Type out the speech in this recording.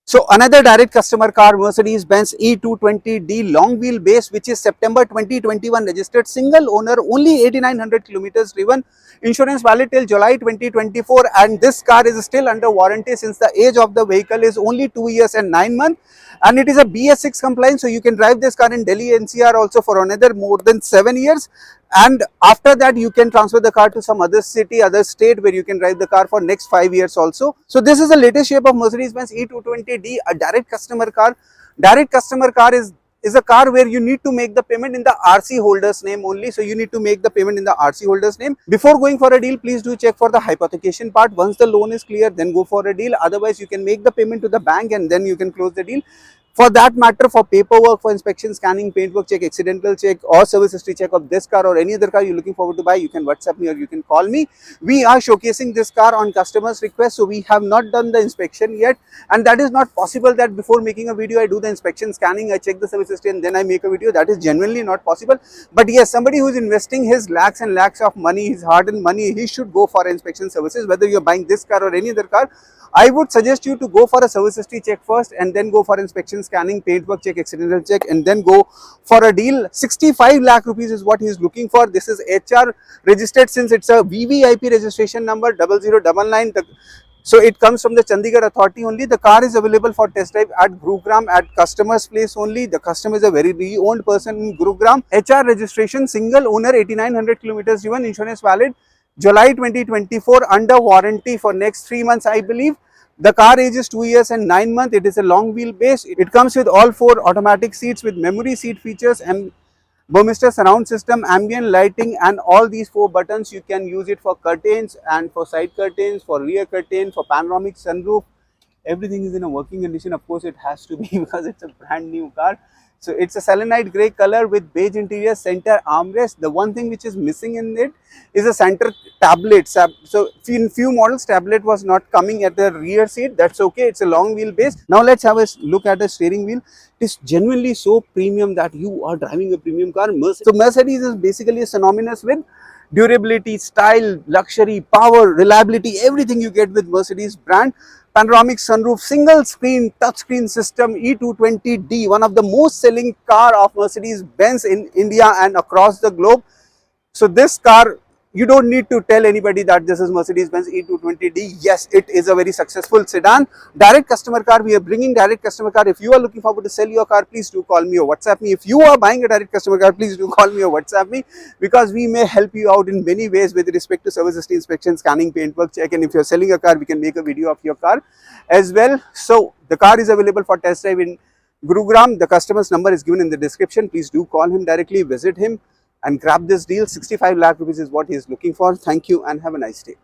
So another direct customer car, Mercedes-Benz E220-D long wheelbase, which is September 2021 registered, single owner, only 8900 kilometers driven, insurance valid till July 2024, and this car is still under warranty since the age of the vehicle is only 2 years and 9 months, and it is a BS6 compliant, so you can drive this car in Delhi NCR also for another more than 7 years. And after that you can transfer the car to some other city, other state, where you can drive the car for next 5 years also. So this is the latest shape of Mercedes-Benz E220-D, a direct customer car. Direct customer car is a car where you need to make the payment in the RC holder's name only. So you need to make the payment in the RC holder's name. Before going for a deal, please do check for the hypothecation part. Once the loan is clear, then go for a deal. Otherwise, you can make the payment to the bank and then you can close the deal. For that matter, for paperwork, for inspection, scanning, paintwork check, accidental check or service history check of this car or any other car you're looking forward to buy, you can WhatsApp me or you can call me. We are showcasing this car on customers' request, so we have not done the inspection yet, and that is not possible that before making a video I do the inspection, scanning, I check the service history and then I make a video. That is genuinely not possible. But yes, somebody who is investing his lakhs and lakhs of money, his hard-earned money, he should go for inspection services. Whether you're buying this car or any other car, I would suggest you to go for a service history check first and then go for inspection, scanning, paintwork check, accidental check, and then go for a deal. 65 lakh rupees is what he is looking for. This is HR registered, since it's a VVIP registration number 0099. So it comes from the Chandigarh authority only. The car is available for test drive at Gurugram at customer's place only. The customer is a very re-owned person in Gurugram. HR registration, single owner, 8900 kilometers driven, insurance valid July 2024, under warranty for next 3 months, I believe. The car age is 2 years and 9 months. It is a long wheelbase. It comes with all 4 automatic seats with memory seat features and Burmester surround system, ambient lighting, and all these 4 buttons. You can use it for curtains and for side curtains, for rear curtain, for panoramic sunroof. Everything is in a working condition. Of course, it has to be because it's a brand new car. So it's a selenite grey color with beige interior, center armrest. The one thing which is missing in it is a center tablet. So in few models, tablet was not coming at the rear seat. That's okay. It's a long wheelbase. Now let's have a look at the steering wheel. It is genuinely so premium that you are driving a premium car. So Mercedes is basically synonymous with durability, style, luxury, power, reliability, everything you get with Mercedes brand. Panoramic sunroof, single screen touchscreen system, E220-D, one of the most selling car of Mercedes-Benz in India and across the globe. So this car, you don't need to tell anybody that this is Mercedes-Benz E220-D. Yes, it is a very successful sedan. Direct customer car, we are bringing direct customer car. If you are looking forward to sell your car, please do call me or WhatsApp me. If you are buying a direct customer car, please do call me or WhatsApp me, because we may help you out in many ways with respect to service history, inspection, scanning, paintwork check, and if you are selling a car, we can make a video of your car as well. So the car is available for test drive in Gurugram. The customer's number is given in the description. Please do call him directly, visit him and grab this deal. 65 lakh rupees is what he is looking for. Thank you and have a nice day.